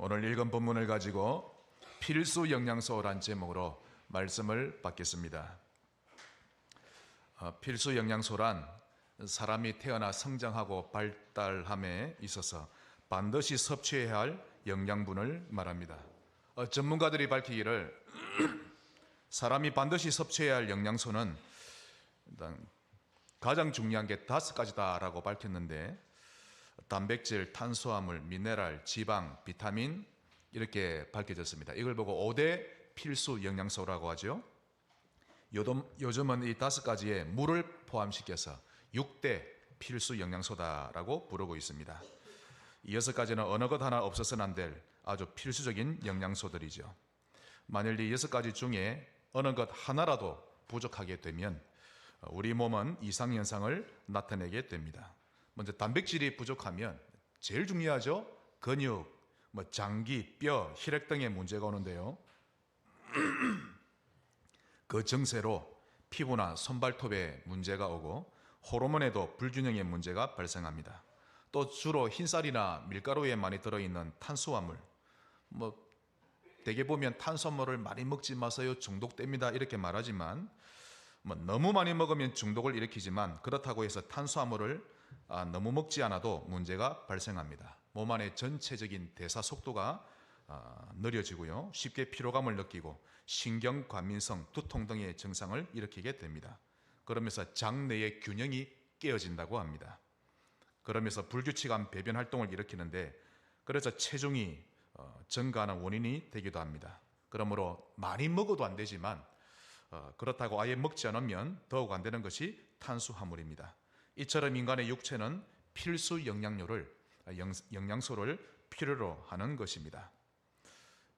오늘 읽은 본문을 가지고 필수 영양소란 제목으로 말씀을 받겠습니다. 필수 영양소란 사람이 태어나 성장하고 발달함에 있어서 반드시 섭취해야 할 영양분을 말합니다. 전문가들이 밝히기를 사람이 반드시 섭취해야 할 영양소는 일단 가장 중요한 게 5가지다라고 밝혔는데, 단백질, 탄수화물, 미네랄, 지방, 비타민 이렇게 밝혀졌습니다. 이걸 보고 5대 필수 영양소라고 하죠. 요즘은 이 5가지에 물을 포함시켜서 6대 필수 영양소다라고 부르고 있습니다. 이 6가지는 어느 것 하나 없어서는 안 될 아주 필수적인 영양소들이죠. 만일 이 6가지 중에 어느 것 하나라도 부족하게 되면 우리 몸은 이상현상을 나타내게 됩니다. 먼저 단백질이 부족하면 제일 중요하죠. 근육, 장기, 뼈, 혈액 등의 문제가 오는데요. 그 증세로 피부나 손발톱에 문제가 오고 호르몬에도 불균형의 문제가 발생합니다. 또 주로 흰쌀이나 밀가루에 많이 들어있는 탄수화물, 대개 보면 탄수화물을 많이 먹지 마세요, 중독됩니다 이렇게 말하지만, 너무 많이 먹으면 중독을 일으키지만 그렇다고 해서 탄수화물을 너무 먹지 않아도 문제가 발생합니다. 몸 안의 전체적인 대사 속도가 느려지고요, 쉽게 피로감을 느끼고 신경과민성, 두통 등의 증상을 일으키게 됩니다. 그러면서 장내의 균형이 깨어진다고 합니다. 그러면서 불규칙한 배변 활동을 일으키는데, 그래서 체중이 증가하는 원인이 되기도 합니다. 그러므로 많이 먹어도 안 되지만 그렇다고 아예 먹지 않으면 더욱 안 되는 것이 탄수화물입니다. 이처럼 인간의 육체는 필수 영양소를 필요로 하는 것입니다.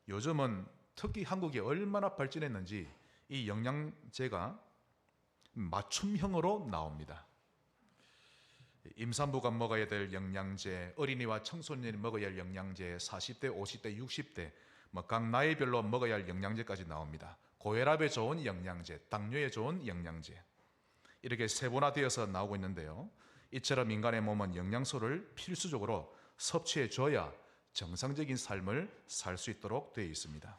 요즘은 특히 한국이 얼마나 발전했는지 이 영양제가 맞춤형으로 나옵니다. 임산부가 먹어야 될 영양제, 어린이와 청소년이 먹어야 할 영양제, 40대, 50대, 60대 각 나이별로 먹어야 할 영양제까지 나옵니다. 고혈압에 좋은 영양제, 당뇨에 좋은 영양제, 이렇게 세분화되어서 나오고 있는데요. 이처럼 인간의 몸은 영양소를 필수적으로 섭취해 줘야 정상적인 삶을 살 수 있도록 되어 있습니다.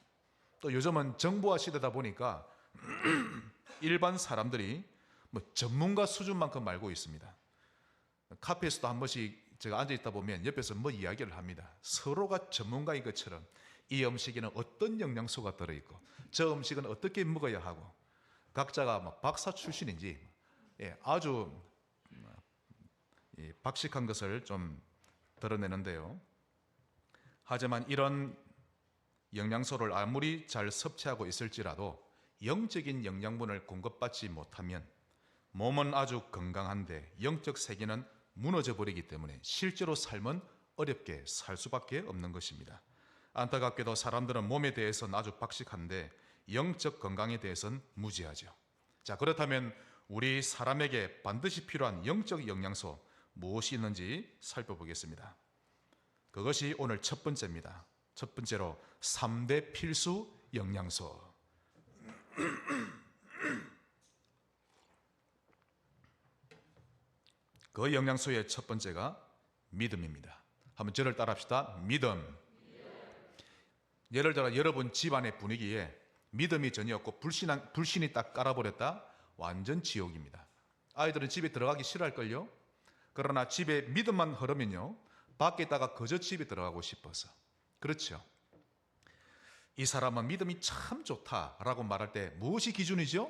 또 요즘은 정보화 시대다 보니까 일반 사람들이 전문가 수준만큼 알고 있습니다. 카페에서도 한 번씩 제가 앉아 있다 보면 옆에서 이야기를 합니다. 서로가 전문가인 것처럼 이 음식에는 어떤 영양소가 들어있고 저 음식은 어떻게 먹어야 하고, 각자가 박사 출신인지 아주 박식한 것을 좀 드러내는데요. 하지만 이런 영양소를 아무리 잘 섭취하고 있을지라도 영적인 영양분을 공급받지 못하면 몸은 아주 건강한데 영적 세계는 무너져 버리기 때문에 실제로 삶은 어렵게 살 수밖에 없는 것입니다. 안타깝게도 사람들은 몸에 대해서는 아주 박식한데 영적 건강에 대해서는 무지하죠. 자, 그렇다면 우리 사람에게 반드시 필요한 영적 영양소 무엇이 있는지 살펴보겠습니다. 그것이 오늘 첫 번째입니다. 첫 번째로 3대 필수 영양소. 그 영양소의 첫 번째가 믿음입니다. 한번 저를 따라합시다. 믿음. 예를 들어 여러분 집안의 분위기에 믿음이 전혀 없고 불신이 딱 깔아버렸다, 완전 지옥입니다. 아이들은 집에 들어가기 싫어할걸요. 그러나 집에 믿음만 흐르면요, 밖에 있다가 그저 집에 들어가고 싶어서. 그렇죠. 이 사람은 믿음이 참 좋다라고 말할 때 무엇이 기준이죠?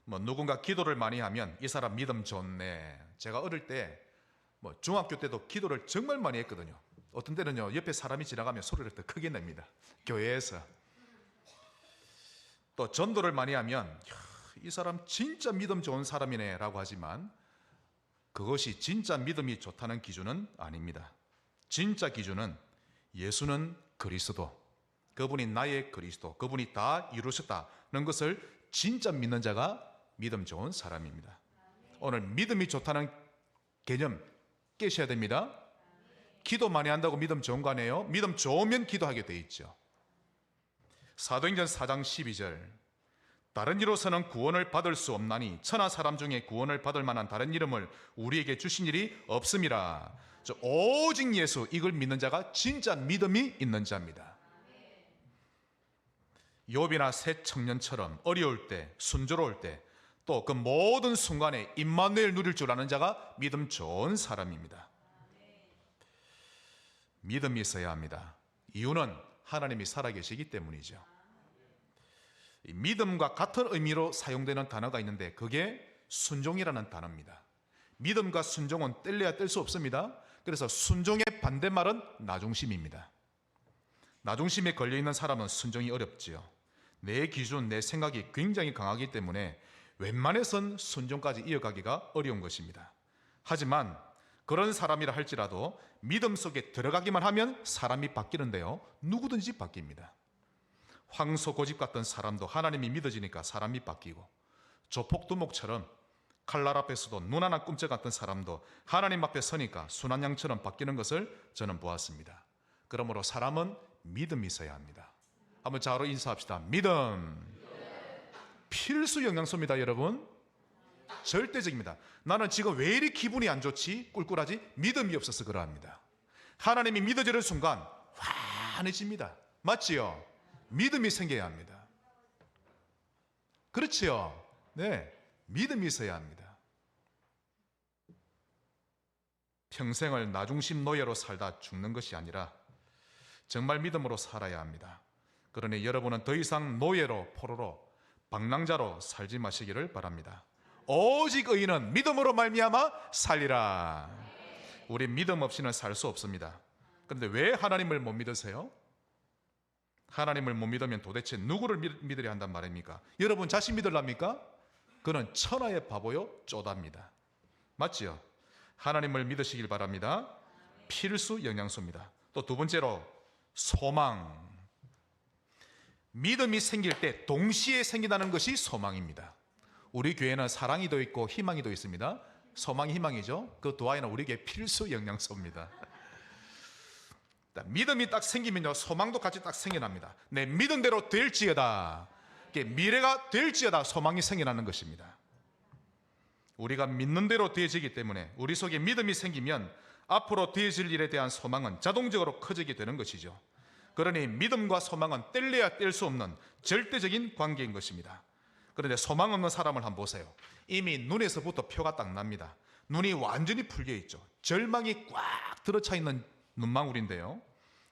누군가 기도를 많이 하면 이 사람 믿음 좋네. 제가 어릴 때 중학교 때도 기도를 정말 많이 했거든요. 어떤 때는요, 옆에 사람이 지나가면 소리를 더 크게 냅니다. 교회에서. 또 전도를 많이 하면 이 사람 진짜 믿음 좋은 사람이네 라고 하지만 그것이 진짜 믿음이 좋다는 기준은 아닙니다. 진짜 기준은 예수는 그리스도, 그분이 나의 그리스도, 그분이 다 이루셨다는 것을 진짜 믿는 자가 믿음 좋은 사람입니다. 오늘 믿음이 좋다는 개념 깨셔야 됩니다. 기도 많이 한다고 믿음 좋은 거 아니에요? 믿음 좋으면 기도하게 돼 있죠. 사도행전 4장 12절, 다른 이로서는 구원을 받을 수 없나니 천하 사람 중에 구원을 받을 만한 다른 이름을 우리에게 주신 일이 없음이라. 오직 예수, 이걸 믿는 자가 진짜 믿음이 있는 자입니다. 욥이나 새 청년처럼 어려울 때, 순조로울 때, 또 그 모든 순간에 임마누엘 누릴 줄 아는 자가 믿음 좋은 사람입니다. 믿음이 있어야 합니다. 이유는 하나님이 살아계시기 때문이죠. 이 믿음과 같은 의미로 사용되는 단어가 있는데 그게 순종이라는 단어입니다. 믿음과 순종은 뗄래야 뗄 수 없습니다. 그래서 순종의 반대말은 나중심입니다. 나중심에 걸려있는 사람은 순종이 어렵지요. 내 기준, 내 생각이 굉장히 강하기 때문에 웬만해선 순종까지 이어가기가 어려운 것입니다. 하지만 그런 사람이라 할지라도 믿음 속에 들어가기만 하면 사람이 바뀌는데요, 누구든지 바뀝니다. 황소 고집 같던 사람도 하나님이 믿어지니까 사람이 바뀌고, 조폭두목처럼 칼날 앞에서도 눈 하나 꿈쩍 같던 사람도 하나님 앞에 서니까 순한 양처럼 바뀌는 것을 저는 보았습니다. 그러므로 사람은 믿음이 있어야 합니다. 한번 자로 인사합시다. 믿음. 필수 영양소입니다, 여러분. 절대적입니다. 나는 지금 왜 이리 기분이 안 좋지? 꿀꿀하지? 믿음이 없어서 그러합니다. 하나님이 믿어지는 순간 환해집니다. 맞지요? 믿음이 생겨야 합니다. 그렇지요? 네, 믿음이 있어야 합니다. 평생을 나중심 노예로 살다 죽는 것이 아니라 정말 믿음으로 살아야 합니다. 그러니 여러분은 더 이상 노예로, 포로로, 방랑자로 살지 마시기를 바랍니다. 오직 의인은 믿음으로 말미암아 살리라. 우리 믿음 없이는 살 수 없습니다. 그런데 왜 하나님을 못 믿으세요? 하나님을 못 믿으면 도대체 누구를 믿으려 한단 말입니까? 여러분 자신 믿으랍니까? 그는 천하의 바보요 쪼답니다. 맞지요? 하나님을 믿으시길 바랍니다. 필수 영양소입니다. 또 두 번째로 소망. 믿음이 생길 때 동시에 생긴다는 것이 소망입니다. 우리 교회는 사랑이 더 있고 희망이 더 있습니다. 소망이 희망이죠. 그 두 아이는 우리에게 필수 영양소입니다. 믿음이 딱 생기면요, 소망도 같이 딱 생겨납니다. 내 믿은 대로 될지어다. 미래가 될지어다 소망이 생겨나는 것입니다. 우리가 믿는 대로 되어지기 때문에 우리 속에 믿음이 생기면 앞으로 되어질 일에 대한 소망은 자동적으로 커지게 되는 것이죠. 그러니 믿음과 소망은 뗄래야 뗄 수 없는 절대적인 관계인 것입니다. 그런데 소망 없는 사람을 한번 보세요. 이미 눈에서부터 표가 딱 납니다. 눈이 완전히 풀려 있죠. 절망이 꽉 들어차 있는 눈망울인데요,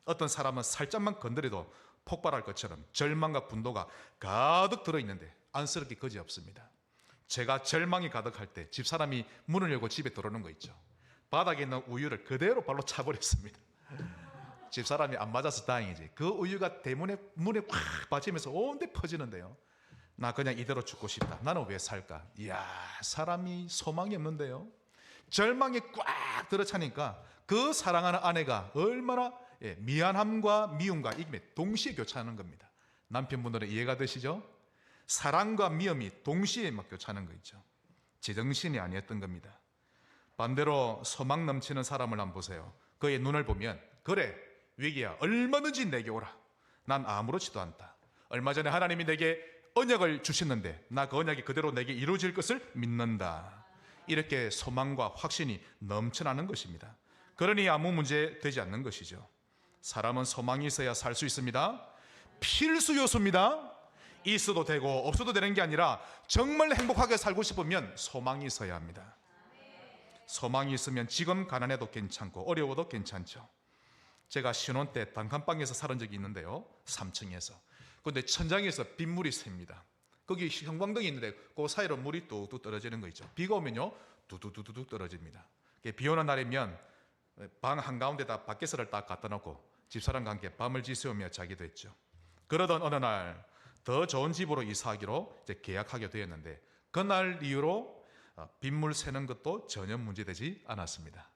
어떤 사람은 살짝만 건드려도 폭발할 것처럼 절망과 분노가 가득 들어있는데 안쓰럽게 그지없습니다. 제가 절망이 가득할 때 집사람이 문을 열고 집에 들어오는 거 있죠. 바닥에 있는 우유를 그대로 발로 차버렸습니다. 집사람이 안 맞아서 다행이지. 그 우유가 대문에 문에 꽉 빠지면서 온데 퍼지는데요, 나 그냥 이대로 죽고 싶다. 나는 왜 살까? 이야, 사람이 소망이 없는데요, 절망이 꽉 들어차니까 그 사랑하는 아내가 얼마나 미안함과 미움과 이게 동시에 교차하는 겁니다. 남편분들은 이해가 되시죠? 사랑과 미움이 동시에 막 교차하는 거 있죠. 제정신이 아니었던 겁니다. 반대로 소망 넘치는 사람을 한번 보세요. 그의 눈을 보면, 그래 위기야, 얼마든지 내게 오라. 난 아무렇지도 않다. 얼마 전에 하나님이 내게 언약을 주셨는데 나 그 언약이 그대로 내게 이루어질 것을 믿는다. 이렇게 소망과 확신이 넘쳐나는 것입니다. 그러니 아무 문제 되지 않는 것이죠. 사람은 소망이 있어야 살 수 있습니다. 필수 요소입니다. 있어도 되고 없어도 되는 게 아니라 정말 행복하게 살고 싶으면 소망이 있어야 합니다. 소망이 있으면 지금 가난해도 괜찮고 어려워도 괜찮죠. 제가 신혼 때 단칸방에서 살은 적이 있는데요, 3층에서. 그런데 천장에서 빗물이 셉니다. 거기 형광등이 있는데 그 사이로 물이 뚝뚝 떨어지는 거 있죠. 비가 오면요 두두두둑 떨어집니다. 비 오는 날이면 방 한가운데다 밖에서를 딱 갖다 놓고 집사람과 함께 밤을 지새우며 자기도 했죠. 그러던 어느 날 더 좋은 집으로 이사하기로 이제 계약하게 되었는데 그날 이후로 빗물 새는 것도 전혀 문제되지 않았습니다.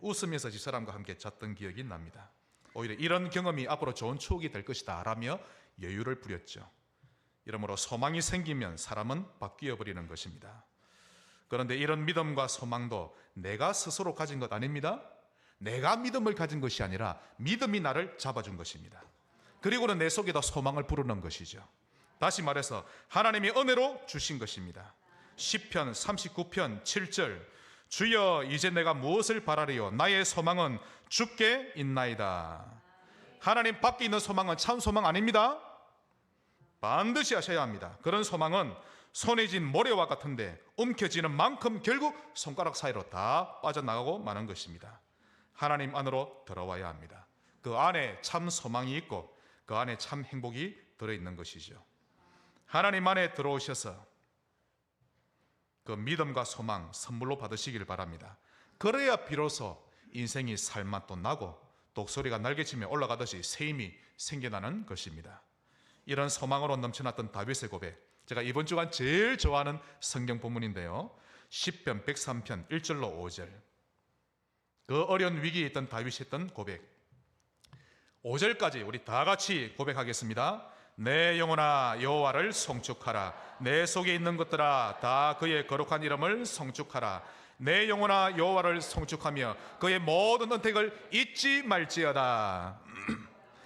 웃으면서 집사람과 함께 잤던 기억이 납니다. 오히려 이런 경험이 앞으로 좋은 추억이 될 것이다 라며 여유를 부렸죠. 이러므로 소망이 생기면 사람은 바뀌어 버리는 것입니다. 그런데 이런 믿음과 소망도 내가 스스로 가진 것 아닙니다. 내가 믿음을 가진 것이 아니라 믿음이 나를 잡아준 것입니다. 그리고는 내 속에다 소망을 부르는 것이죠. 다시 말해서 하나님이 은혜로 주신 것입니다. 시편 39편 7절, 주여 이제 내가 무엇을 바라리요? 나의 소망은 주께 있나이다. 하나님 밖에 있는 소망은 참 소망 아닙니다. 반드시 하셔야 합니다. 그런 소망은 손에 쥔 모래와 같은데 움켜쥐는 만큼 결국 손가락 사이로 다 빠져나가고 마는 것입니다. 하나님 안으로 들어와야 합니다. 그 안에 참 소망이 있고 그 안에 참 행복이 들어있는 것이죠. 하나님 안에 들어오셔서 그 믿음과 소망 선물로 받으시길 바랍니다. 그래야 비로소 인생이 살맛 또 나고 독소리가 날개치며 올라가듯이 새 힘이 생겨나는 것입니다. 이런 소망으로 넘쳐났던 다윗의 고백, 제가 이번 주간 제일 좋아하는 성경 본문인데요, 시편 103편 1절로 5절. 그 어려운 위기에 있던 다윗이 했던 고백, 5절까지 우리 다 같이 고백하겠습니다. 내 영혼아 여호와를 송축하라. 내 속에 있는 것들아 다 그의 거룩한 이름을 송축하라. 내 영혼아 여호와를 송축하며 그의 모든 은택을 잊지 말지어다.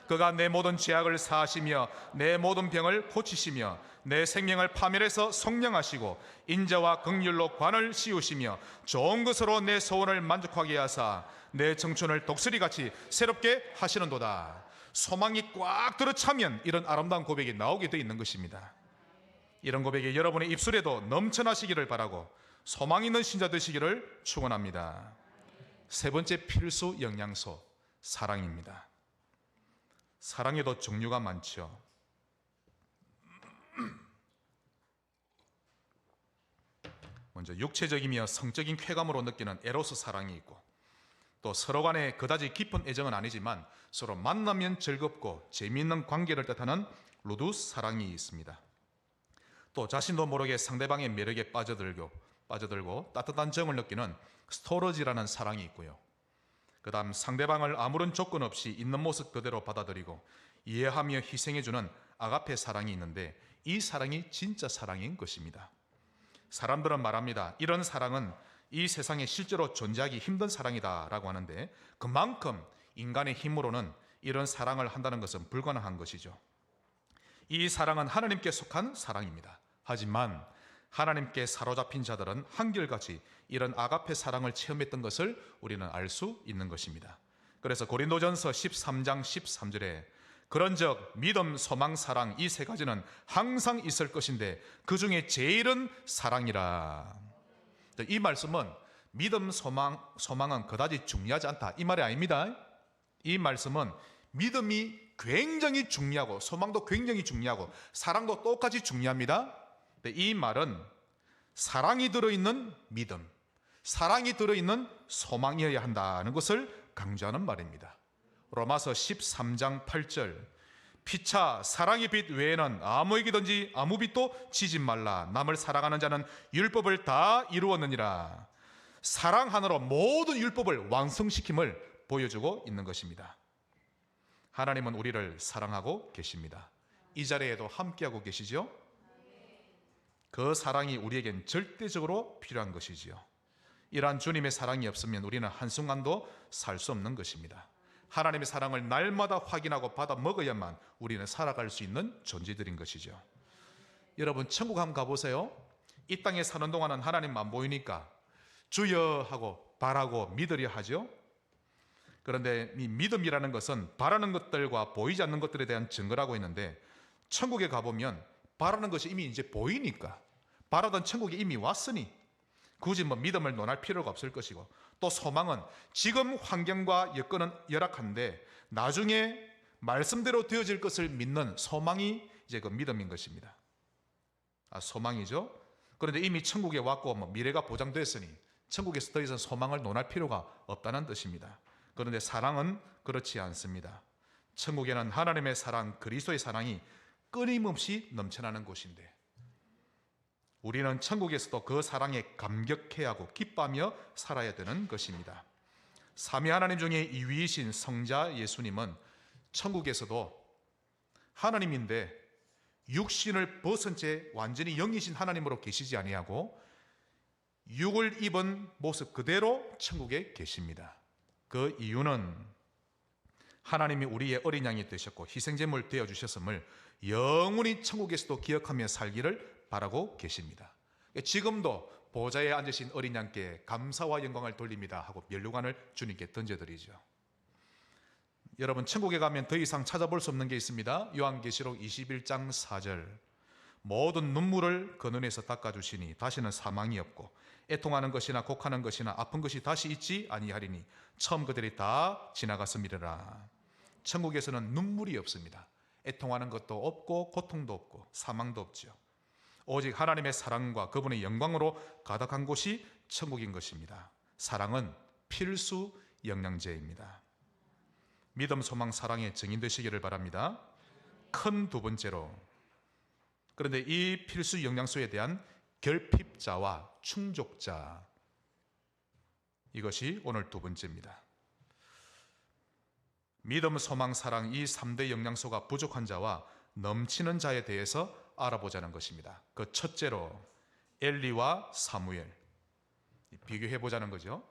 그가 내 모든 죄악을 사하시며 내 모든 병을 고치시며 내 생명을 파멸해서 성령하시고 인자와 긍휼로 관을 씌우시며 좋은 것으로 내 소원을 만족하게 하사 내 청춘을 독수리같이 새롭게 하시는도다. 소망이 꽉 들어차면 이런 아름다운 고백이 나오게 되어 있는 것입니다. 이런 고백이 여러분의 입술에도 넘쳐나시기를 바라고 소망 있는 신자 되시기를 축원합니다. 세 번째 필수 영양소, 사랑입니다. 사랑에도 종류가 많죠. 먼저 육체적이며 성적인 쾌감으로 느끼는 에로스 사랑이 있고, 또 서로 간에 그다지 깊은 애정은 아니지만 서로 만나면 즐겁고 재미있는 관계를 뜻하는 루두스 사랑이 있습니다. 또 자신도 모르게 상대방의 매력에 빠져들고 따뜻한 정을 느끼는 스토러지라는 사랑이 있고요. 그 다음 상대방을 아무런 조건 없이 있는 모습 그대로 받아들이고 이해하며 희생해주는 아가페 사랑이 있는데, 이 사랑이 진짜 사랑인 것입니다. 사람들은 말합니다. 이런 사랑은 이 세상에 실제로 존재하기 힘든 사랑이다라고 하는데, 그만큼 인간의 힘으로는 이런 사랑을 한다는 것은 불가능한 것이죠. 이 사랑은 하나님께 속한 사랑입니다. 하지만 하나님께 사로잡힌 자들은 한결같이 이런 아가페 사랑을 체험했던 것을 우리는 알 수 있는 것입니다. 그래서 고린도전서 13장 13절에 그런즉 믿음, 소망, 사랑 이 세 가지는 항상 있을 것인데 그 중에 제일은 사랑이라. 이 말씀은 믿음, 소망은 그다지 중요하지 않다, 이 말이 아닙니다. 이 말씀은 믿음이 굉장히 중요하고 소망도 굉장히 중요하고 사랑도 똑같이 중요합니다. 이 말은 사랑이 들어있는 믿음, 사랑이 들어있는 소망이어야 한다는 것을 강조하는 말입니다. 로마서 13장 8절, 피차 사랑의 빛 외에는 아무에게든지 아무 빛도 지지 말라. 남을 사랑하는 자는 율법을 다 이루었느니라. 사랑 하나로 모든 율법을 완성시킴을 보여주고 있는 것입니다. 하나님은 우리를 사랑하고 계십니다. 이 자리에도 함께하고 계시죠? 그 사랑이 우리에겐 절대적으로 필요한 것이지요. 이러한 주님의 사랑이 없으면 우리는 한순간도 살 수 없는 것입니다. 하나님의 사랑을 날마다 확인하고 받아 먹어야만 우리는 살아갈 수 있는 존재들인 것이죠. 여러분, 천국 한번 가보세요. 이 땅에 사는 동안은 하나님 안 보이니까 주여 하고 바라고 믿으려 하죠. 그런데 이 믿음이라는 것은 바라는 것들과 보이지 않는 것들에 대한 증거라고 했는데, 천국에 가보면 바라는 것이 이미 이제 보이니까, 바라던 천국에 이미 왔으니 굳이 믿음을 논할 필요가 없을 것이고, 또 소망은 지금 환경과 여건은 열악한데 나중에 말씀대로 되어질 것을 믿는 소망이 이제 그 믿음인 것입니다. 소망이죠. 그런데 이미 천국에 왔고 미래가 보장됐으니 천국에서 더 이상 소망을 논할 필요가 없다는 뜻입니다. 그런데 사랑은 그렇지 않습니다. 천국에는 하나님의 사랑, 그리스도의 사랑이 끊임없이 넘쳐나는 곳인데, 우리는 천국에서도 그 사랑에 감격해야 하고 기뻐하며 살아야 되는 것입니다. 삼위 하나님 중에 2위이신 성자 예수님은 천국에서도 하나님인데 육신을 벗은 채 완전히 영이신 하나님으로 계시지 아니하고 육을 입은 모습 그대로 천국에 계십니다. 그 이유는 하나님이 우리의 어린 양이 되셨고 희생제물 되어주셨음을 영원히 천국에서도 기억하며 살기를 바라고 계십니다. 지금도 보좌에 앉으신 어린 양께 감사와 영광을 돌립니다 하고 면류관을 주님께 던져드리죠. 여러분, 천국에 가면 더 이상 찾아볼 수 없는 게 있습니다. 요한계시록 21장 4절, 모든 눈물을 그 눈에서 닦아주시니 다시는 사망이 없고 애통하는 것이나 곡하는 것이나 아픈 것이 다시 있지 아니하리니 처음 그들이 다 지나갔음이라. 천국에서는 눈물이 없습니다. 애통하는 것도 없고 고통도 없고 사망도 없죠. 오직 하나님의 사랑과 그분의 영광으로 가득한 곳이 천국인 것입니다. 사랑은 필수 영양제입니다. 믿음, 소망, 사랑의 증인 되시기를 바랍니다. 큰 두 번째로, 그런데 이 필수 영양소에 대한 결핍자와 충족자, 이것이 오늘 두 번째입니다. 믿음, 소망, 사랑, 이 3대 영양소가 부족한 자와 넘치는 자에 대해서 알아보자는 것입니다. 그 첫째로 엘리와 사무엘 비교해 보자는 거죠.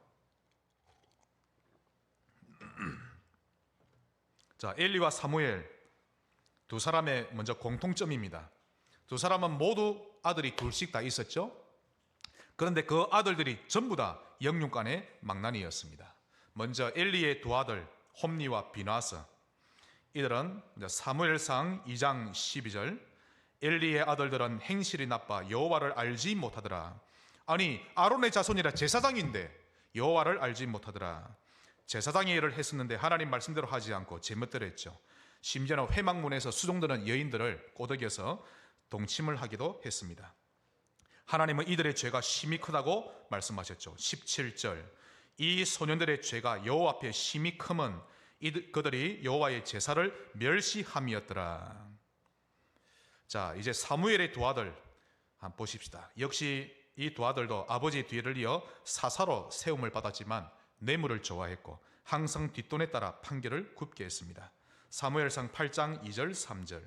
자, 엘리와 사무엘 두 사람의 먼저 공통점입니다. 두 사람은 모두 아들이 둘씩 다 있었죠. 그런데 그 아들들이 전부 다 영육간의 망나니였습니다. 먼저 엘리의 두 아들 홈니와 비나스, 이들은 사무엘상 2장 12절, 엘리의 아들들은 행실이 나빠 여호와를 알지 못하더라. 아니, 아론의 자손이라 제사장인데 여호와를 알지 못하더라. 제사장의 일을 했었는데 하나님 말씀대로 하지 않고 제멋대로 했죠. 심지어는 회막문에서 수종드는 여인들을 꼬드겨서 동침을 하기도 했습니다. 하나님은 이들의 죄가 심히 크다고 말씀하셨죠. 17절, 이 소년들의 죄가 여호와 앞에 심히 크면 그들이 여호와의 제사를 멸시함이었더라. 자, 이제 사무엘의 두 아들 한번 보십시다. 역시 이 두 아들도 아버지의 뒤를 이어 사사로 세움을 받았지만 뇌물을 좋아했고 항상 뒷돈에 따라 판결을 굽게 했습니다. 사무엘상 8장 2절 3절,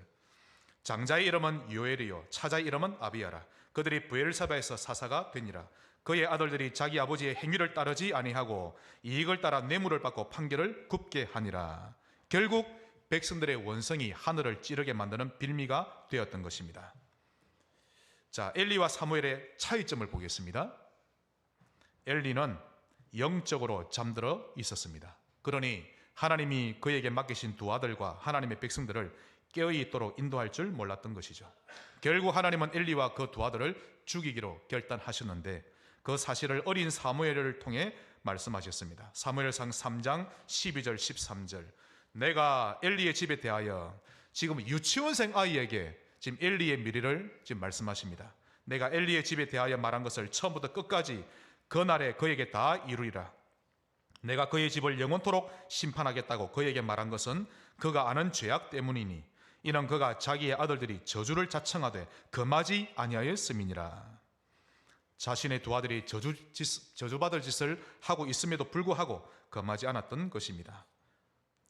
장자의 이름은 요엘이요 차자의 이름은 아비야라. 그들이 브엘사바에서 사사가 되니라. 그의 아들들이 자기 아버지의 행위를 따르지 아니하고 이익을 따라 뇌물을 받고 판결을 굽게 하니라. 결국 백성들의 원성이 하늘을 찌르게 만드는 빌미가 되었던 것입니다. 자, 엘리와 사무엘의 차이점을 보겠습니다. 엘리는 영적으로 잠들어 있었습니다. 그러니 하나님이 그에게 맡기신 두 아들과 하나님의 백성들을 깨어있도록 인도할 줄 몰랐던 것이죠. 결국 하나님은 엘리와 그 두 아들을 죽이기로 결단하셨는데 그 사실을 어린 사무엘을 통해 말씀하셨습니다. 사무엘상 3장 12절 13절, 내가 엘리의 집에 대하여 지금 유치원생 아이에게 지금 엘리의 미래를 지금 말씀하십니다. 내가 엘리의 집에 대하여 말한 것을 처음부터 끝까지 그날에 그에게 다 이루리라. 내가 그의 집을 영원토록 심판하겠다고 그에게 말한 것은 그가 아는 죄악 때문이니 이는 그가 자기의 아들들이 저주를 자청하되 금하지 아니하였음이니라. 자신의 두 아들이 저주받을 짓을 하고 있음에도 불구하고 금하지 않았던 것입니다.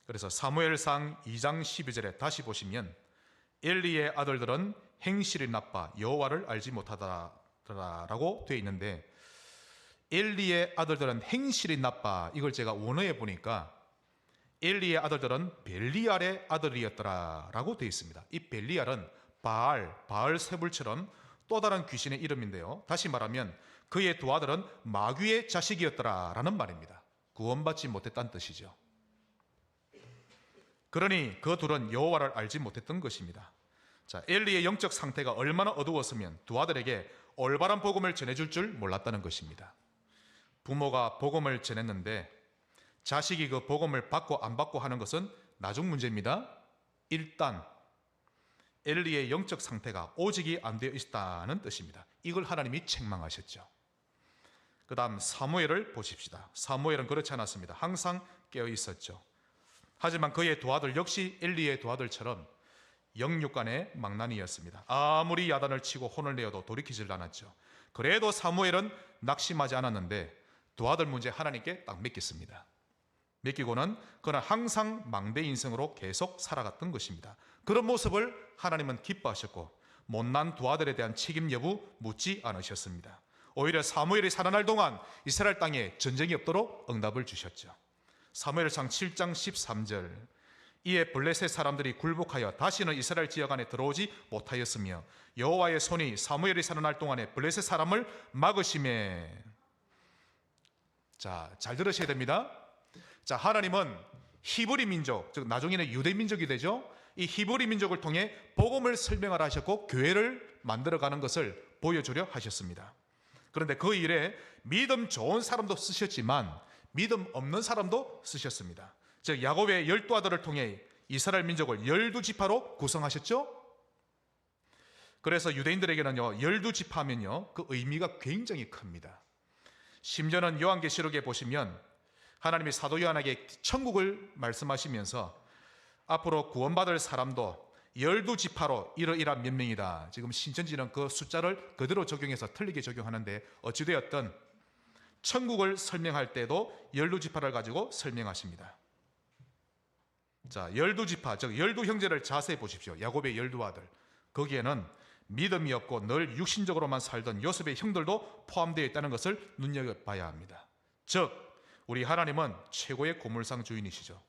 그래서 사무엘상 2장 12절에 다시 보시면 엘리의 아들들은 행실이 나빠 여호와를 알지 못하더라라고 되어 있는데, 엘리의 아들들은 행실이 나빠, 이걸 제가 원어에 보니까 엘리의 아들들은 벨리알의 아들이었더라라고 되어 있습니다. 이 벨리알은 바알세불처럼 또 다른 귀신의 이름인데요, 다시 말하면 그의 두 아들은 마귀의 자식이었더라라는 말입니다. 구원받지 못했다는 뜻이죠. 그러니 그 둘은 여호와를 알지 못했던 것입니다. 자, 엘리의 영적 상태가 얼마나 어두웠으면 두 아들에게 올바른 복음을 전해줄 줄 몰랐다는 것입니다. 부모가 복음을 전했는데 자식이 그 복음을 받고 안 받고 하는 것은 나중 문제입니다. 일단 엘리의 영적 상태가 오직이 안 되어 있다는 뜻입니다. 이걸 하나님이 책망하셨죠. 그 다음 사무엘을 보십시다. 사무엘은 그렇지 않았습니다. 항상 깨어 있었죠. 하지만 그의 두 아들 역시 엘리의 두 아들처럼 영육간의 망나니였습니다. 아무리 야단을 치고 혼을 내어도 돌이키질 않았죠. 그래도 사무엘은 낙심하지 않았는데 두 아들 문제 하나님께 딱 맡겼습니다. 맡기고는 그는 항상 망대 인생으로 계속 살아갔던 것입니다. 그런 모습을 하나님은 기뻐하셨고 못난 두 아들에 대한 책임 여부 묻지 않으셨습니다. 오히려 사무엘이 살아날 동안 이스라엘 땅에 전쟁이 없도록 응답을 주셨죠. 사무엘상 7장 13절, 이에 블레셋 사람들이 굴복하여 다시는 이스라엘 지역 안에 들어오지 못하였으며 여호와의 손이 사무엘이 사는 날 동안에 블레셋 사람을 막으심에. 자, 잘 들으셔야 됩니다. 자, 하나님은 히브리 민족, 즉 나중에는 유대 민족이 되죠. 이 히브리 민족을 통해 복음을 설명하라 하셨고 교회를 만들어가는 것을 보여주려 하셨습니다. 그런데 그 일에 믿음 좋은 사람도 쓰셨지만 믿음 없는 사람도 쓰셨습니다. 즉 야곱의 12아들을 통해 이스라엘 민족을 12지파로 구성하셨죠. 그래서 유대인들에게는요 12지파면요 그 의미가 굉장히 큽니다. 심지어는 요한계시록에 보시면 하나님이 사도 요한에게 천국을 말씀하시면서 앞으로 구원받을 사람도 12지파로 이러이러한 몇 명이다. 지금 신천지는 그 숫자를 그대로 적용해서 틀리게 적용하는데 어찌되었든 천국을 설명할 때도 12지파를 가지고 설명하십니다. 자, 12지파, 즉 12형제를 자세히 보십시오. 야곱의 12아들. 거기에는 믿음이 없고 늘 육신적으로만 살던 요셉의 형들도 포함되어 있다는 것을 눈여겨봐야 합니다. 즉 우리 하나님은 최고의 고물상 주인이시죠.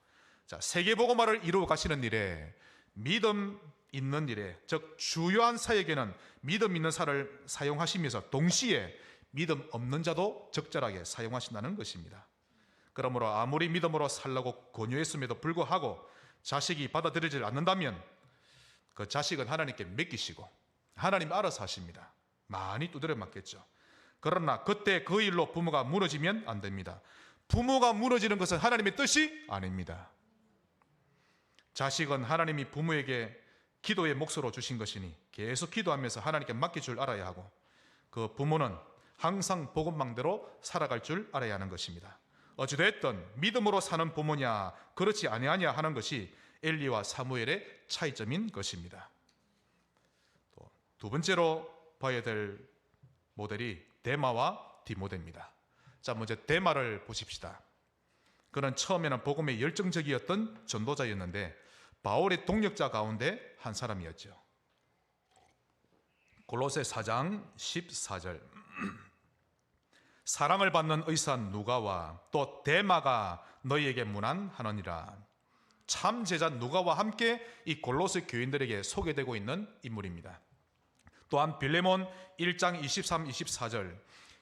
자, 세계복음화를 이루어 가시는 일에 믿음 있는 일에, 즉 주요한 사역에는 믿음 있는 사를 사용하시면서 동시에 믿음 없는 자도 적절하게 사용하신다는 것입니다. 그러므로 아무리 믿음으로 살라고 권유했음에도 불구하고 자식이 받아들이지 않는다면 그 자식은 하나님께 맡기시고 하나님 알아서 하십니다. 많이 두드려 맞겠죠. 그러나 그때 그 일로 부모가 무너지면 안 됩니다. 부모가 무너지는 것은 하나님의 뜻이 아닙니다. 자식은 하나님이 부모에게 기도의 몫으로 주신 것이니 계속 기도하면서 하나님께 맡길 줄 알아야 하고 그 부모는 항상 복음망대로 살아갈 줄 알아야 하는 것입니다. 어찌됐든 믿음으로 사는 부모냐 그렇지 아니하냐 하는 것이 엘리와 사무엘의 차이점인 것입니다. 또 두 번째로 봐야 될 모델이 데마와 디모데입니다. 자, 먼저 데마를 보십시다. 그는 처음에는 복음에 열정적이었던 전도자였는데 바울의 동력자 가운데 한 사람이었죠. 골로새 4장 14절 사랑을 받는 의사 누가와 또 데마가 너희에게 문안하느니라. 참 제자 누가와 함께 이 골로새 교인들에게 소개되고 있는 인물입니다. 또한 빌레몬 1장 23, 24절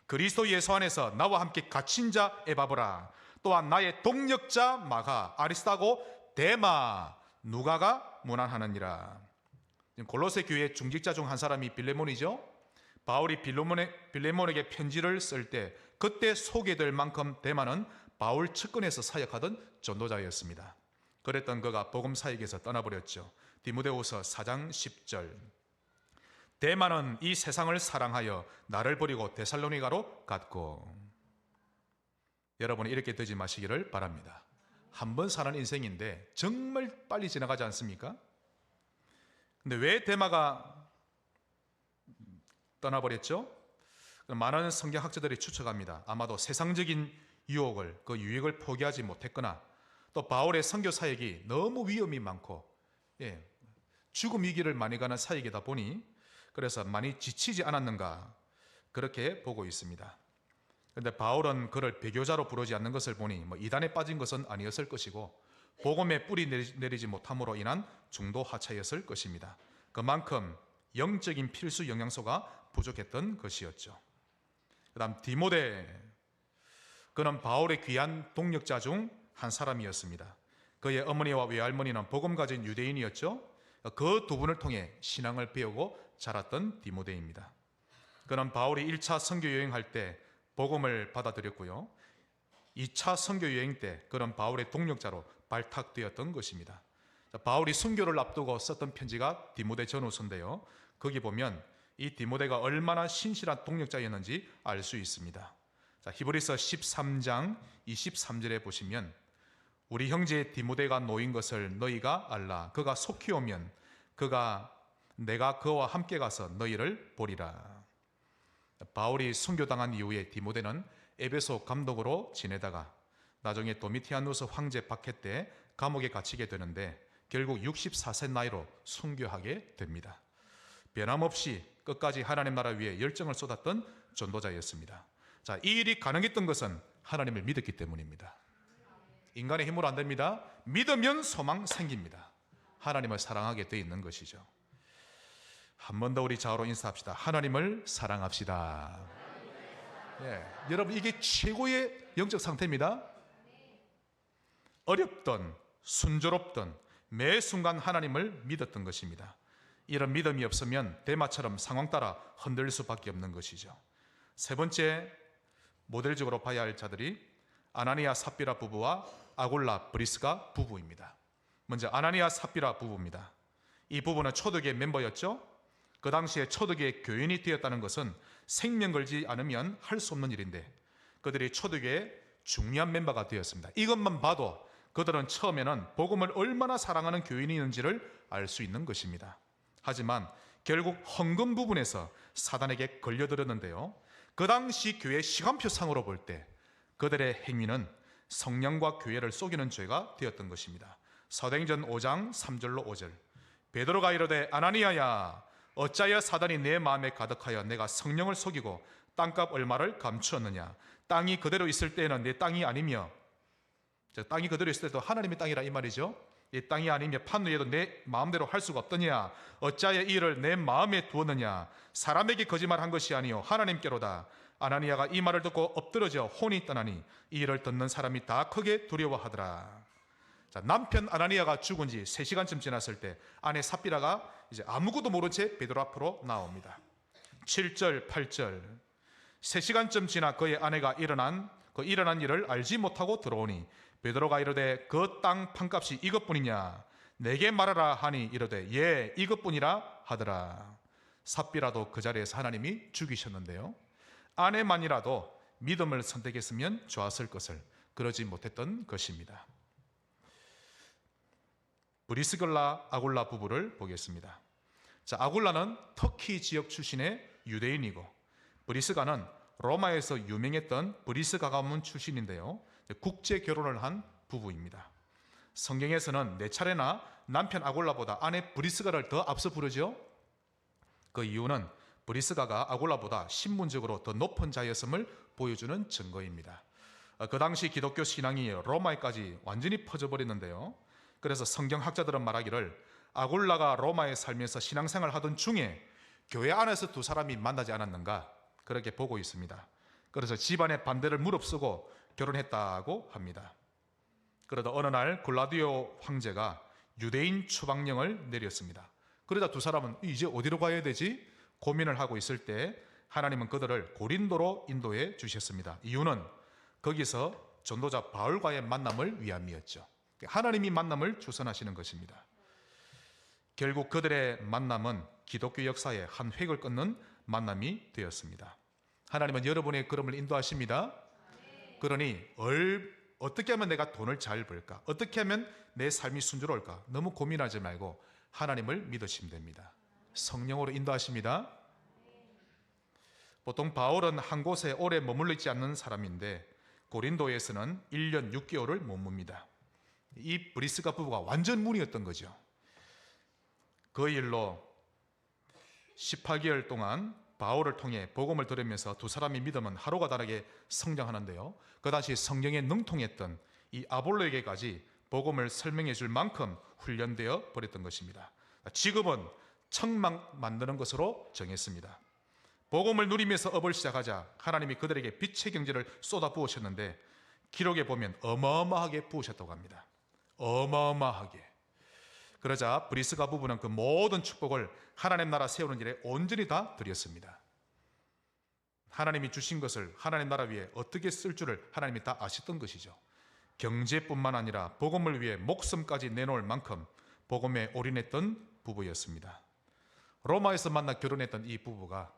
그리스도 예수 안에서 나와 함께 갇힌 자 에바브라 또한 나의 동력자 마가 아리스타고 데마 누가가 문안하느니라. 골로새 교회의 중직자 중 한 사람이 빌레몬이죠. 바울이 빌레몬에게 편지를 쓸 때 그때 소개될 만큼 데마는 바울 측근에서 사역하던 전도자였습니다. 그랬던 그가 복음 사역에서 떠나버렸죠. 디모데후서 4장 10절 데마는 이 세상을 사랑하여 나를 버리고 데살로니가로 갔고. 여러분이 이렇게 되지 마시기를 바랍니다. 한 번 사는 인생인데 정말 빨리 지나가지 않습니까? 근데 왜 데마가 떠나버렸죠? 많은 성경학자들이 추측합니다. 아마도 세상적인 유혹을, 그 유익을 포기하지 못했거나 또 바울의 선교 사역이 너무 위험이 많고 죽음 위기를 많이 가는 사역이다 보니 그래서 많이 지치지 않았는가 그렇게 보고 있습니다. 그런데 바울은 그를 배교자로 부르지 않는 것을 보니 이단에 빠진 것은 아니었을 것이고 복음에 뿌리 내리지 못함으로 인한 중도 하차였을 것입니다. 그만큼 영적인 필수 영양소가 부족했던 것이었죠. 그 다음 디모데, 그는 바울의 귀한 동력자 중 한 사람이었습니다. 그의 어머니와 외할머니는 복음 가진 유대인이었죠. 그 두 분을 통해 신앙을 배우고 자랐던 디모데입니다. 그는 바울이 1차 선교 여행할 때 복음을 받아들였고요. 2차 선교 여행 때 그는 바울의 동력자로 발탁되었던 것입니다. 바울이 순교를 앞두고 썼던 편지가 디모데 전후서인데요. 거기 보면 이 디모데가 얼마나 신실한 동력자였는지 알 수 있습니다. 자, 히브리서 13장 23절에 보시면 우리 형제 디모데가 놓인 것을 너희가 알라. 그가 속히 오면 내가 그와 함께 가서 너희를 보리라. 바울이 순교당한 이후에 디모데는 에베소 감독으로 지내다가 나중에 도미티아누스 황제 박해 때 감옥에 갇히게 되는데 결국 64세 나이로 순교하게 됩니다. 변함없이 끝까지 하나님 나라 위에 열정을 쏟았던 전도자였습니다. 자, 이 일이 가능했던 것은 하나님을 믿었기 때문입니다. 인간의 힘으로 안 됩니다. 믿으면 소망 생깁니다. 하나님을 사랑하게 돼 있는 것이죠. 한 번 더 우리 좌우로 인사합시다. 하나님을 사랑합시다. 예, 여러분 이게 최고의 영적 상태입니다. 어렵던 순조롭던 매 순간 하나님을 믿었던 것입니다. 이런 믿음이 없으면 대마처럼 상황 따라 흔들릴 수밖에 없는 것이죠. 세 번째 모델적으로 봐야 할 자들이 아나니아 삽비라 부부와 아굴라 브리스가 부부입니다. 먼저 아나니아 삽비라 부부입니다. 이 부부는 초대교회 멤버였죠. 그 당시에 초대교회 교인이 되었다는 것은 생명 걸지 않으면 할 수 없는 일인데 그들이 초대교회 중요한 멤버가 되었습니다. 이것만 봐도 그들은 처음에는 복음을 얼마나 사랑하는 교인이었는지를 알 수 있는 것입니다. 하지만 결국 헌금 부분에서 사단에게 걸려들었는데요. 그 당시 교회 시간표상으로 볼 때 그들의 행위는 성령과 교회를 속이는 죄가 되었던 것입니다. 사도행전 5장 3절로 5절 베드로가 이르되 아나니아야 어찌하여 사단이 내 마음에 가득하여 내가 성령을 속이고 땅값 얼마를 감추었느냐. 땅이 그대로 있을 때에는 내 땅이 아니며 땅이 그대로 있을 때도 하나님의 땅이라 이 말이죠. 이 땅이 아니며 판후에도 내 마음대로 할 수가 없더냐. 어찌하여 이 일을 내 마음에 두었느냐. 사람에게 거짓말한 것이 아니요 하나님께로다. 아나니아가 이 말을 듣고 엎드러져 혼이 떠나니 이 일을 듣는 사람이 다 크게 두려워하더라. 자, 남편 아나니아가 죽은 지 3시간쯤 지났을 때 아내 삽비라가 이제 아무것도 모른 채 베드로 앞으로 나옵니다. 7절 8절 3시간쯤 지나 그의 아내가 일어난 일을 알지 못하고 들어오니 베드로가 이르되 그 땅 판값이 이것뿐이냐 내게 말하라 하니 이르되 예 이것뿐이라 하더라. 삽비라도 그 자리에서 하나님이 죽이셨는데요. 아내만이라도 믿음을 선택했으면 좋았을 것을 그러지 못했던 것입니다. 브리스글라 아굴라 부부를 보겠습니다. 자, 아굴라는 터키 지역 출신의 유대인이고 브리스가는 로마에서 유명했던 브리스 가문 출신인데요. 국제 결혼을 한 부부입니다. 성경에서는 4차례나 남편 아굴라보다 아내 브리스가를 더 앞서 부르죠. 그 이유는 브리스가가 아굴라보다 신분적으로 더 높은 자였음을 보여주는 증거입니다. 그 당시 기독교 신앙이 로마에까지 완전히 퍼져버렸는데요. 그래서 성경학자들은 말하기를 아굴라가 로마에 살면서 신앙생활 하던 중에 교회 안에서 두 사람이 만나지 않았는가 그렇게 보고 있습니다. 그래서 집안의 반대를 무릅쓰고 결혼했다고 합니다. 그러다 어느 날 골라디오 황제가 유대인 추방령을 내렸습니다. 그러다 두 사람은 이제 어디로 가야 되지? 고민을 하고 있을 때 하나님은 그들을 고린도로 인도해 주셨습니다. 이유는 거기서 전도자 바울과의 만남을 위함이었죠. 하나님이 만남을 주선하시는 것입니다. 결국 그들의 만남은 기독교 역사의 한 획을 끊는 만남이 되었습니다. 하나님은 여러분의 걸음을 인도하십니다. 그러니 어떻게 하면 내가 돈을 잘 벌까? 어떻게 하면 내 삶이 순조로울까? 너무 고민하지 말고 하나님을 믿으시면 됩니다. 성령으로 인도하십니다. 보통 바울은 한 곳에 오래 머물러 있지 않는 사람인데 고린도에서는 1년 6개월을 머뭅니다. 이 브리스가 부부가 완전 문이었던 거죠. 그 일로 18개월 동안 바울을 통해 복음을 들으면서 두 사람의 믿음은 하루가 다르게 성장하는데요. 그 당시 성경에 능통했던 이 아볼로에게까지 복음을 설명해 줄 만큼 훈련되어 버렸던 것입니다. 지금은 청막 만드는 것으로 정했습니다. 복음을 누리면서 업을 시작하자 하나님이 그들에게 빛의 경제를 쏟아 부으셨는데 기록에 보면 어마어마하게 부으셨다고 합니다. 어마어마하게. 그러자 브리스가 부부는 그 모든 축복을 하나님 나라 세우는 일에 온전히 다 드렸습니다. 하나님이 주신 것을 하나님 나라 위에 어떻게 쓸 줄을 하나님이 다 아셨던 것이죠. 경제뿐만 아니라 복음을 위해 목숨까지 내놓을 만큼 복음에 올인했던 부부였습니다. 로마에서 만나 결혼했던 이 부부가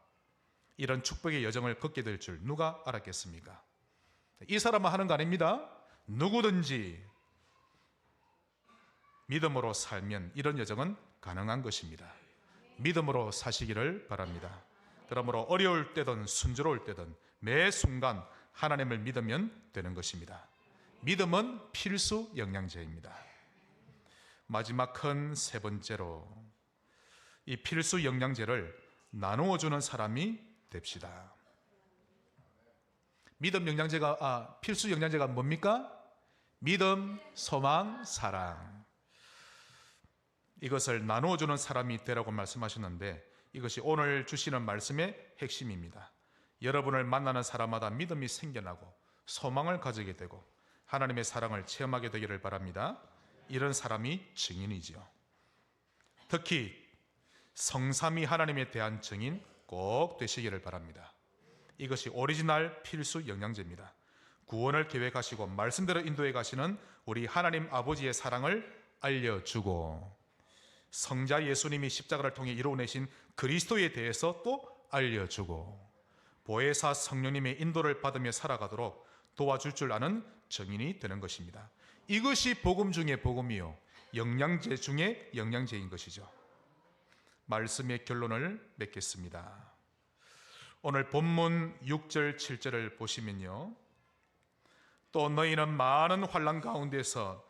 이런 축복의 여정을 걷게 될 줄 누가 알았겠습니까? 이 사람은 하는 거 아닙니다. 누구든지 믿음으로 살면 이런 여정은 가능한 것입니다. 믿음으로 사시기를 바랍니다. 그러므로 어려울 때든 순조로울 때든 매 순간 하나님을 믿으면 되는 것입니다. 믿음은 필수 영양제입니다. 마지막 큰 세 번째로 이 필수 영양제를 나누어 주는 사람이 됩시다. 믿음 영양제가 필수 영양제가 뭡니까? 믿음, 소망, 사랑. 이것을 나누어주는 사람이 되라고 말씀하셨는데 이것이 오늘 주시는 말씀의 핵심입니다. 여러분을 만나는 사람마다 믿음이 생겨나고 소망을 가지게 되고 하나님의 사랑을 체험하게 되기를 바랍니다. 이런 사람이 증인이지요. 특히 성삼위 하나님에 대한 증인 꼭 되시기를 바랍니다. 이것이 오리지널 필수 영양제입니다. 구원을 계획하시고 말씀대로 인도해 가시는 우리 하나님 아버지의 사랑을 알려주고 성자 예수님이 십자가를 통해 이루어내신 그리스도에 대해서 또 알려주고 보혜사 성령님의 인도를 받으며 살아가도록 도와줄 줄 아는 증인이 되는 것입니다. 이것이 복음 중에 복음이요 영양제 중에 영양제인 것이죠. 말씀의 결론을 맺겠습니다. 오늘 본문 6절 7절을 보시면요, 또 너희는 많은 환난 가운데서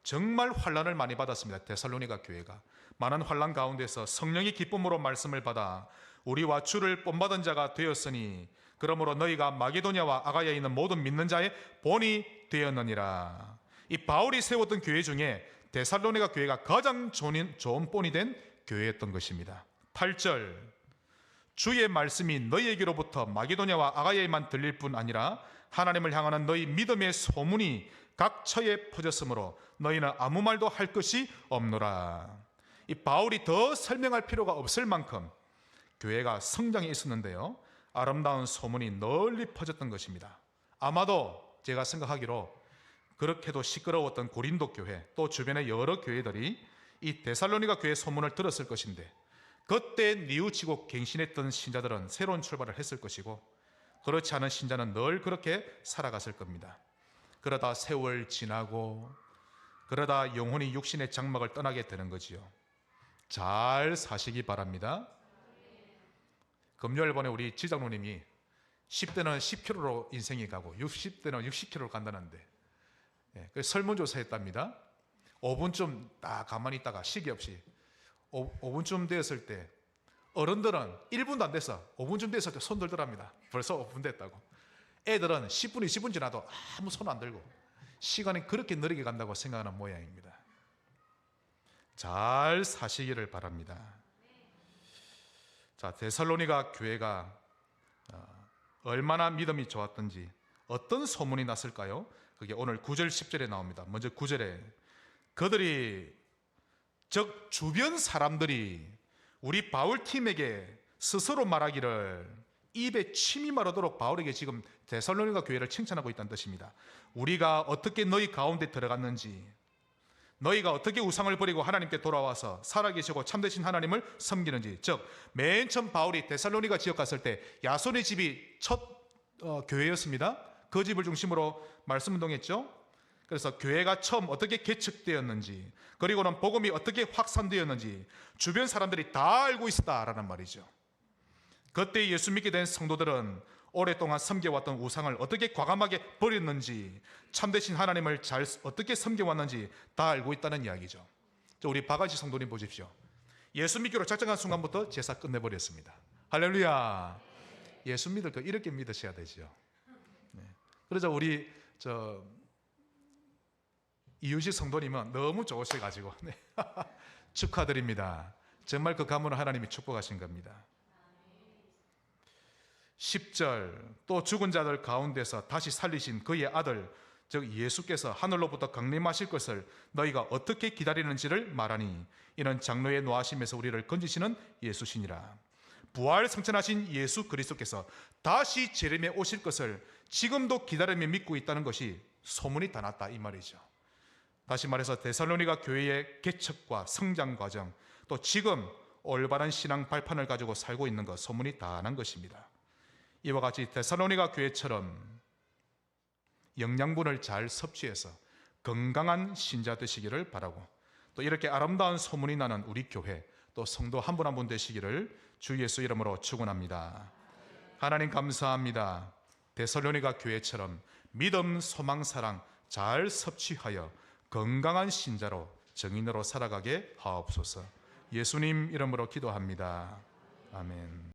정말 환난을 많이 받았습니다. 데살로니가 교회가 많은 환난 가운데서 성령의 기쁨으로 말씀을 받아 우리와 주를 본받은 자가 되었으니 그러므로 너희가 마게도냐와 아가야에 있는 모든 믿는 자의 본이 되었느니라. 이 바울이 세웠던 교회 중에 데살로니가 교회가 가장 좋은 본이 된 교회였던 것입니다. 8절 주의 말씀이 너희에게로부터 마게도냐와 아가야에만 들릴 뿐 아니라 하나님을 향하는 너희 믿음의 소문이 각 처에 퍼졌으므로 너희는 아무 말도 할 것이 없노라. 이 바울이 더 설명할 필요가 없을 만큼 교회가 성장해 있었는데요, 아름다운 소문이 널리 퍼졌던 것입니다. 아마도 제가 생각하기로 그렇게도 시끄러웠던 고린도 교회 또 주변의 여러 교회들이 이 데살로니가 교회 소문을 들었을 것인데 그때 뉘우치고 갱신했던 신자들은 새로운 출발을 했을 것이고 그렇지 않은 신자는 늘 그렇게 살아갔을 겁니다. 그러다 세월 지나고 그러다 영혼이 육신의 장막을 떠나게 되는 거지요. 잘 사시기 바랍니다. 금요일번에 우리 지장로님이 10대는 10km로 인생이 가고 60대는 60km로 간다는데 설문조사 했답니다. 5분쯤 딱 가만히 있다가 시기 없이 5분쯤 되었을 때 어른들은 1분도 안 돼서 5분쯤 됐을 때 손 들더랍니다. 벌써 5분 됐다고. 애들은 10분, 20분 지나도 아무 손 안 들고 시간이 그렇게 느리게 간다고 생각하는 모양입니다. 잘 사시기를 바랍니다. 자, 데살로니가 교회가 얼마나 믿음이 좋았던지 어떤 소문이 났을까요? 그게 오늘 9절 10절에 나옵니다. 먼저 9절에 그들이 즉 주변 사람들이 우리 바울 팀에게 스스로 말하기를 입에 침이 마르도록 바울에게 지금 데살로니가 교회를 칭찬하고 있다는 뜻입니다. 우리가 어떻게 너희 가운데 들어갔는지, 너희가 어떻게 우상을 버리고 하나님께 돌아와서 살아계시고 참되신 하나님을 섬기는지. 즉 맨 처음 바울이 데살로니가 지역 갔을 때 야손의 집이 첫 교회였습니다. 그 집을 중심으로 말씀 운동했죠. 그래서 교회가 처음 어떻게 개척되었는지, 그리고는 복음이 어떻게 확산되었는지 주변 사람들이 다 알고 있었다라는 말이죠. 그때 예수 믿게 된 성도들은 오랫동안 섬겨왔던 우상을 어떻게 과감하게 버렸는지, 참되신 하나님을 잘 어떻게 섬겨왔는지 다 알고 있다는 이야기죠. 우리 바가지 성도님 보십시오. 예수 믿기로 작정한 순간부터 제사 끝내버렸습니다. 할렐루야. 예수 믿을 거 이렇게 믿으셔야 되죠. 그래서 우리 이유식 성도님은 너무 좋으셔가지고 축하드립니다. 정말 그 가문을 하나님이 축복하신 겁니다. 10절 또 죽은 자들 가운데서 다시 살리신 그의 아들 즉 예수께서 하늘로부터 강림하실 것을 너희가 어떻게 기다리는지를 말하니 이는 장로의 노하심에서 우리를 건지시는 예수시니라. 부활 승천하신 예수 그리스도께서 다시 재림에 오실 것을 지금도 기다리며 믿고 있다는 것이 소문이 다 났다 이 말이죠. 다시 말해서 데살로니가 교회의 개척과 성장 과정, 또 지금 올바른 신앙 발판을 가지고 살고 있는 것 소문이 다 난 것입니다. 이와 같이 데살로니가 교회처럼 영양분을 잘 섭취해서 건강한 신자 되시기를 바라고, 또 이렇게 아름다운 소문이 나는 우리 교회 또 성도 한 분 한 분 되시기를 주 예수 이름으로 축원합니다. 하나님 감사합니다. 데살로니가 교회처럼 믿음, 소망, 사랑 잘 섭취하여 건강한 신자로 정인으로 살아가게 하옵소서. 예수님 이름으로 기도합니다. 아멘.